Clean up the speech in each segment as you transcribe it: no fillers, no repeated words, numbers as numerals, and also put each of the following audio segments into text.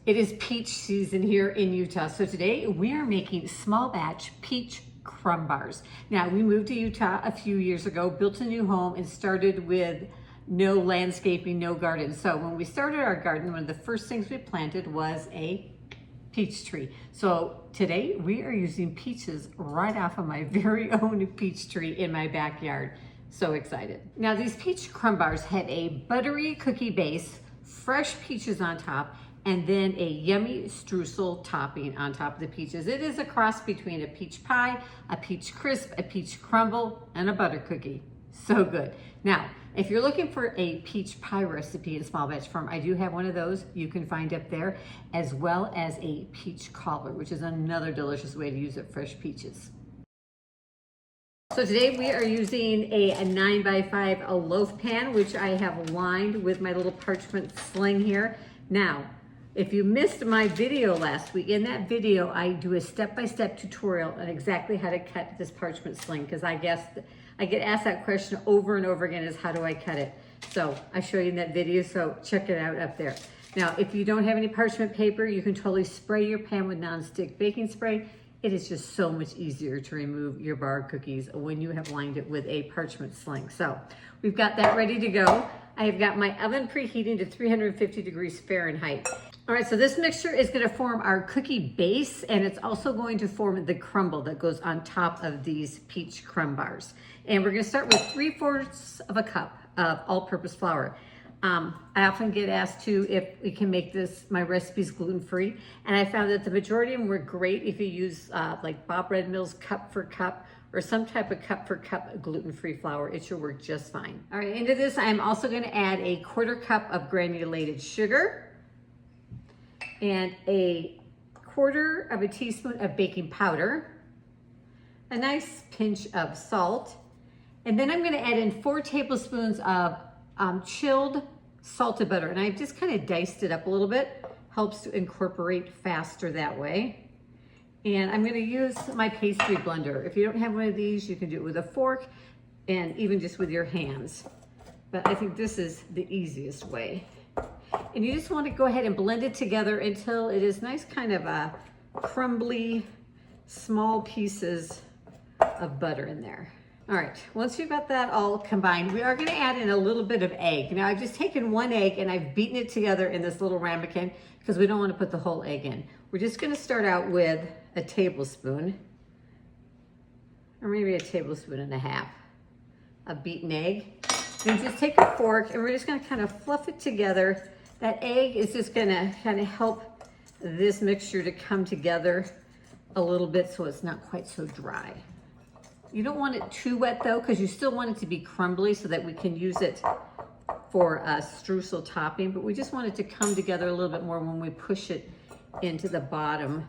It is peach season here in Utah. So today we are making small batch peach crumb bars. Now we moved to Utah a few years ago, built a new home and started with no landscaping, no garden. So when we started our garden, one of the first things we planted was a peach tree. So today we are using peaches right off of my very own peach tree in my backyard. So excited. Now these peach crumb bars have a buttery cookie base, fresh peaches on top, and then a yummy streusel topping on top of the peaches. It is a cross between a peach pie, a peach crisp, a peach crumble, and a butter cookie. So good. Now, if you're looking for a peach pie recipe in small batch form, I do have one of those you can find up there, as well as a peach cobbler, which is another delicious way to use up fresh peaches. So today we are using a 9x5 loaf pan, which I have lined with my little parchment sling here. Now, if you missed my video last week, in that video I do a step-by-step tutorial on exactly how to cut this parchment sling, because I get asked that question over and over again, is how do I cut it? So I show you in that video, so check it out up there. Now, if you don't have any parchment paper, you can totally spray your pan with nonstick baking spray. It is just so much easier to remove your bar cookies when you have lined it with a parchment sling. So we've got that ready to go. I have got my oven preheating to 350 degrees Fahrenheit. All right, so this mixture is gonna form our cookie base, and it's also going to form the crumble that goes on top of these peach crumb bars. And we're gonna start with 3/4 of a cup of all-purpose flour. I often get asked too if we can make my recipes gluten-free, and I found that the majority of them were great if you use like Bob Red Mill's cup for cup or some type of cup for cup gluten-free flour. It should work just fine. All right, into this I'm also gonna add a 1/4 cup of granulated sugar and a 1/4 of a teaspoon of baking powder, a nice pinch of salt, and then I'm gonna add in 4 tablespoons of chilled salted butter, and I've just kind of diced it up a little bit. Helps to incorporate faster that way. And I'm gonna use my pastry blender. If you don't have one of these, you can do it with a fork and even just with your hands. But I think this is the easiest way. And you just want to go ahead and blend it together until it is nice kind of a crumbly, small pieces of butter in there. All right, once you've got that all combined, we are gonna add in a little bit of egg. Now I've just taken 1 egg and I've beaten it together in this little ramekin because we don't want to put the whole egg in. We're just gonna start out with a tablespoon, or maybe a tablespoon and a half of beaten egg. Then just take a fork and we're just gonna kind of fluff it together. That egg is just gonna kind of help this mixture to come together a little bit so it's not quite so dry. You don't want it too wet though, because you still want it to be crumbly so that we can use it for a streusel topping, but we just want it to come together a little bit more when we push it into the bottom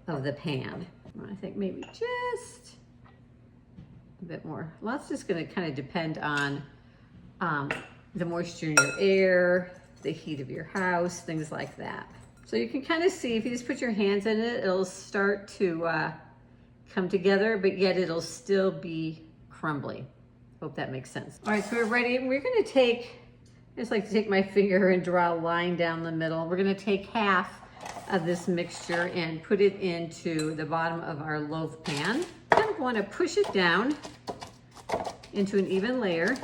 of the pan. I think maybe just a bit more. Well, that's just gonna kind of depend on the moisture in your air, the heat of your house, things like that. So you can kind of see, if you just put your hands in it, it'll start to come together, but yet it'll still be crumbly. Hope that makes sense. All right, so we're ready. We're gonna I just like to take my finger and draw a line down the middle. We're gonna take half of this mixture and put it into the bottom of our loaf pan. Kind of wanna push it down into an even layer.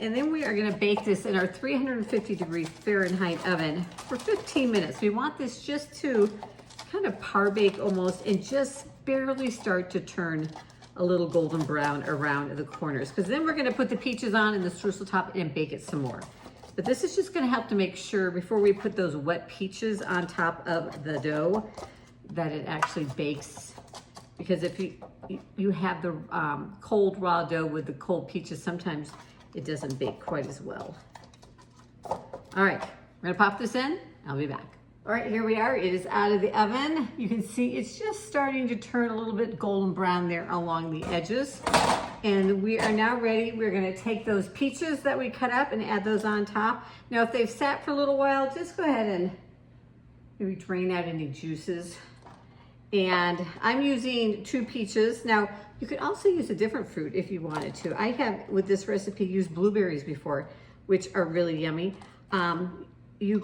And then we are gonna bake this in our 350 degree Fahrenheit oven for 15 minutes. We want this just to kind of par bake almost and just barely start to turn a little golden brown around the corners, because then we're gonna put the peaches on and the streusel top and bake it some more. But this is just gonna help to make sure before we put those wet peaches on top of the dough that it actually bakes. Because if you have the cold raw dough with the cold peaches, sometimes it doesn't bake quite as well. All right, we're gonna pop this in. I'll be back. All right, here we are. It is out of the oven. You can see it's just starting to turn a little bit golden brown there along the edges. And we are now ready. We're gonna take those peaches that we cut up and add those on top. Now, if they've sat for a little while, just go ahead and maybe drain out any juices. And I'm using 2 peaches. Now, you could also use a different fruit if you wanted to. I have, with this recipe, used blueberries before, which are really yummy. and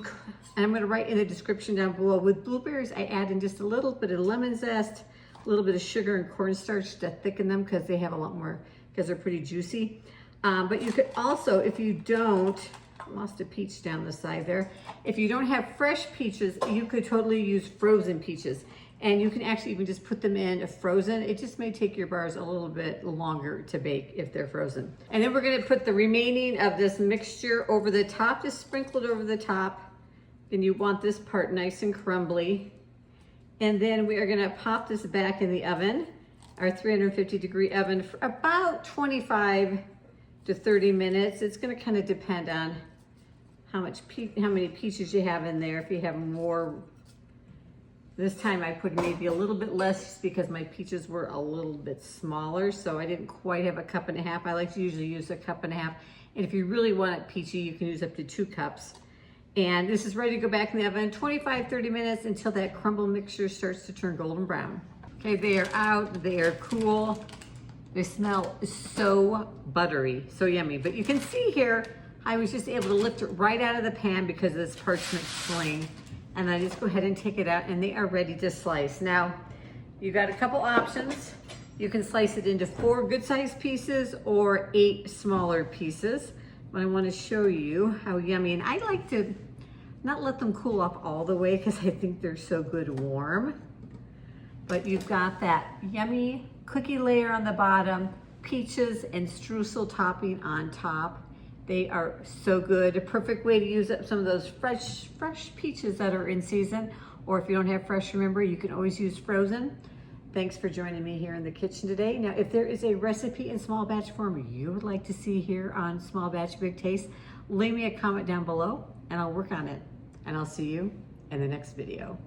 I'm going to write in the description down below, with blueberries, I add in just a little bit of lemon zest, a little bit of sugar and cornstarch to thicken them because they have a lot more, because they're pretty juicy. But you could also, if you don't, I lost a peach down the side there. If you don't have fresh peaches, you could totally use frozen peaches. And you can actually even just put them in frozen. It just may take your bars a little bit longer to bake if they're frozen. And then we're gonna put the remaining of this mixture over the top, just sprinkle it over the top. And you want this part nice and crumbly. And then we are gonna pop this back in the oven, our 350-degree oven, for about 25 to 30 minutes. It's gonna kind of depend on how many peaches you have in there. If you have more, this time I put maybe a little bit less just because my peaches were a little bit smaller, so I didn't quite have a cup and a half. I like to usually use a cup and a half. And if you really want it peachy, you can use up to 2 cups. And this is ready to go back in the oven, 25, 30 minutes until that crumble mixture starts to turn golden brown. Okay, they are out, they are cool. They smell so buttery, so yummy. But you can see here, I was just able to lift it right out of the pan because of this parchment sling. And I just go ahead and take it out, and they are ready to slice. Now, you got a couple options. You can slice it into 4 good-sized pieces or 8 smaller pieces. But I want to show you how yummy. And I like to not let them cool off all the way because I think they're so good warm. But you've got that yummy cookie layer on the bottom, peaches and streusel topping on top. They are so good. A perfect way to use up some of those fresh peaches that are in season. Or if you don't have fresh, remember, you can always use frozen. Thanks for joining me here in the kitchen today. Now, if there is a recipe in small batch form you would like to see here on Small Batch Big Taste, leave me a comment down below and I'll work on it. And I'll see you in the next video.